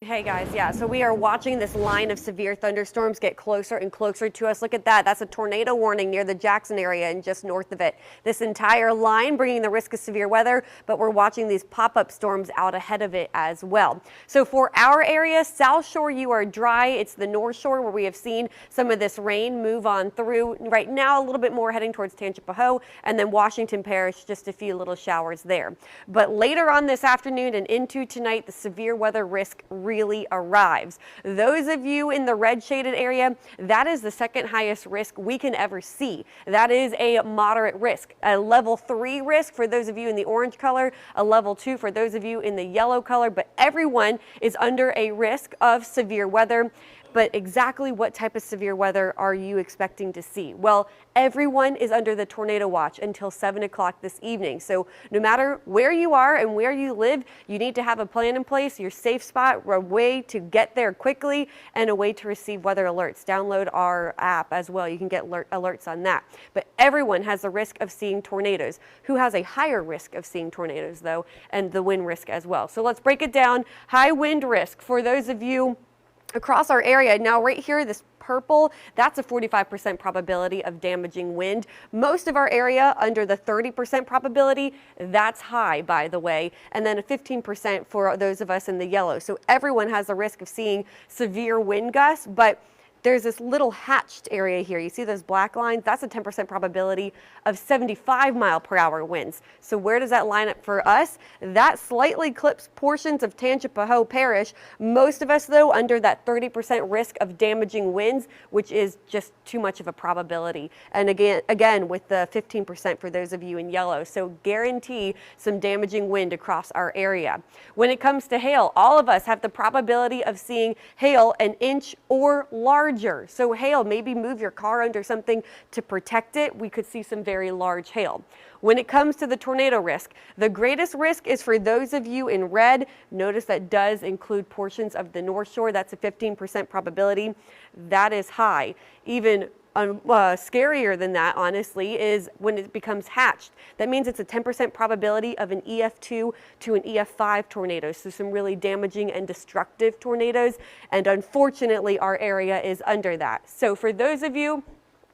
Hey guys, yeah, so we are watching this line of severe thunderstorms get closer and closer to us. Look at that. That's a tornado warning near the Jackson area and just north of it. This entire line bringing the risk of severe weather, but we're watching these pop-up storms out ahead of it as well. So for our area, South Shore, you are dry. It's the North Shore where we have seen some of this rain move on through. Right now, a little bit more heading towards Tangipahoa, and then Washington Parish, just a few little showers there. But later on this afternoon and into tonight, the severe weather risk really arrives. Those of you in the red shaded area, that is the second highest risk we can ever see. That is a moderate risk. A level 3 risk for those of you in the orange color, a level 2 for those of you in the yellow color, but everyone is under a risk of severe weather. But exactly what type of severe weather are you expecting to see? Well, everyone is under the tornado watch until 7 o'clock this evening. So no matter where you are and where you live, you need to have a plan in place, your safe spot, a way to get there quickly, and a way to receive weather alerts. Download our app as well. You can get alerts on that. But everyone has the risk of seeing tornadoes. Who has a higher risk of seeing tornadoes, though, and the wind risk as well? So let's break it down. High wind risk for those of you across our area. Now right here, this purple, that's a 45% probability of damaging wind. Most of our area under the 30% probability, that's high, by the way, and then a 15% for those of us in the yellow. So everyone has a risk of seeing severe wind gusts, but there's this little hatched area here. You see those black lines? That's a 10% probability of 75-mile-per-hour winds. So where does that line up for us? That slightly clips portions of Tangipahoa Parish. Most of us, though, under that 30% risk of damaging winds, which is just too much of a probability. And again, with the 15% for those of you in yellow. So guarantee some damaging wind across our area. When it comes to hail, all of us have the probability of seeing hail an inch or larger. So hail, maybe move your car under something to protect it. We could see some very large hail. When it comes to the tornado risk, the greatest risk is for those of you in red. Notice that does include portions of the North Shore. That's a 15% probability. That is high. Even scarier than that, honestly, is when it becomes hatched. That means it's a 10% probability of an EF2 to an EF5 tornado. So some really damaging and destructive tornadoes. And unfortunately, our area is under that. So for those of you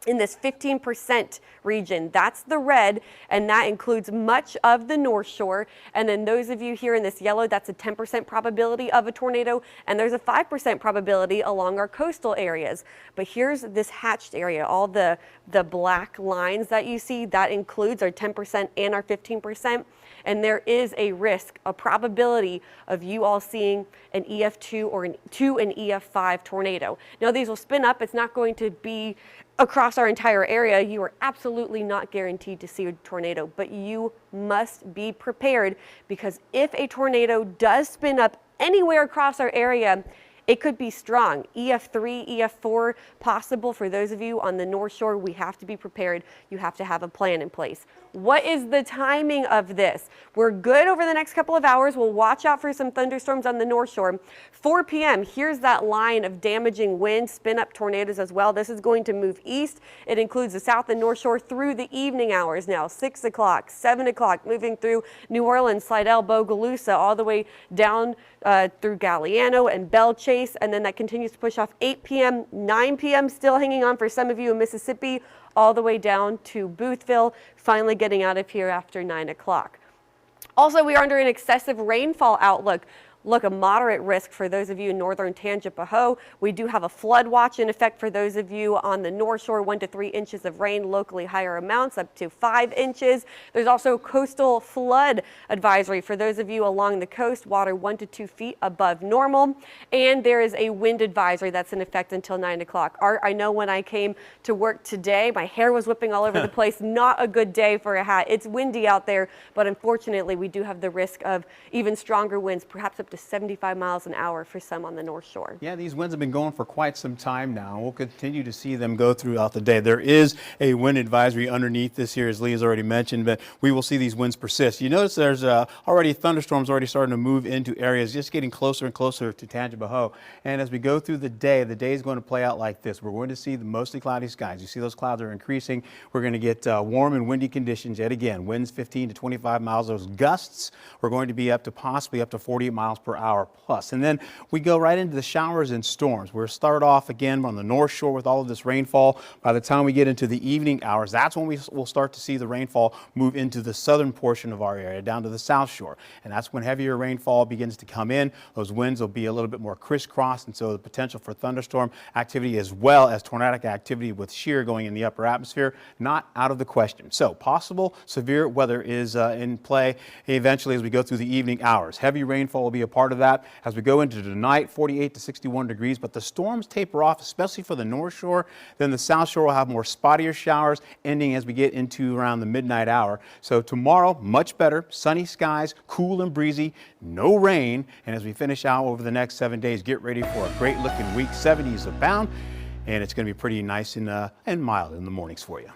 in this 15% region, that's the red, and that includes much of the North Shore. And then those of you here in this yellow, that's a 10% probability of a tornado, and there's a 5% probability along our coastal areas. But here's this hatched area, all the black lines that you see, that includes our 10% and our 15%. And there is a risk, a probability of you all seeing an EF2 or an EF5 tornado. Now these will spin up. It's not going to be across our entire area. You are absolutely not guaranteed to see a tornado, but you must be prepared, because if a tornado does spin up anywhere across our area, it could be strong. EF3, EF4 possible for those of you on the North Shore. We have to be prepared. You have to have a plan in place. What is the timing of this? We're good over the next couple of hours. We'll watch out for some thunderstorms on the North Shore. 4 p.m., here's that line of damaging wind, spin up tornadoes as well. This is going to move east. It includes the South and North Shore through the evening hours now. 6 o'clock, 7 o'clock, moving through New Orleans, Slidell, Bogalusa, all the way down through Galliano and Belle Chase, and then that continues to push off 8 p.m., 9 p.m., still hanging on for some of you in Mississippi, all the way down to Boothville, finally getting out of here after 9 o'clock. Also, we are under an excessive rainfall outlook. Look, a moderate risk for those of you in northern Tangipahoa. We do have a flood watch in effect for those of you on the North Shore, 1 to 3 inches of rain, locally higher amounts up to 5 inches. There's also coastal flood advisory for those of you along the coast, water 1 to 2 feet above normal. And there is a wind advisory that's in effect until 9 o'clock. Art, I know when I came to work today, my hair was whipping all over the place. Not a good day for a hat. It's windy out there, but unfortunately we do have the risk of even stronger winds, perhaps up to 75 miles an hour for some on the North Shore. Yeah, these winds have been going for quite some time now. We'll continue to see them go throughout the day. There is a wind advisory underneath this here, as Lee has already mentioned, but we will see these winds persist. You notice there's already thunderstorms already starting to move into areas, just getting closer and closer to Tangipahoa. And as we go through the day is going to play out like this. We're going to see the mostly cloudy skies. You see those clouds are increasing. We're going to get warm and windy conditions yet again. Winds 15 to 25 miles. Those gusts are going to be up to possibly up to 48 miles per per hour plus. And then we go right into the showers and storms. We'll start off again on the North Shore with all of this rainfall. By the time we get into the evening hours, that's when we will start to see the rainfall move into the southern portion of our area, down to the South Shore. And that's when heavier rainfall begins to come in. Those winds will be a little bit more crisscross, and so the potential for thunderstorm activity as well as tornadic activity with shear going in the upper atmosphere, not out of the question. So possible severe weather is in play eventually as we go through the evening hours. Heavy rainfall will be a part of that as we go into tonight, 48 to 61 degrees, but the storms taper off, especially for the North Shore. Then the South Shore will have more spottier showers ending as we get into around the midnight hour. So tomorrow, much better, sunny skies, cool and breezy, no rain. And as we finish out over the next 7 days, get ready for a great looking week. 70s abound, and it's going to be pretty nice and mild in the mornings for you.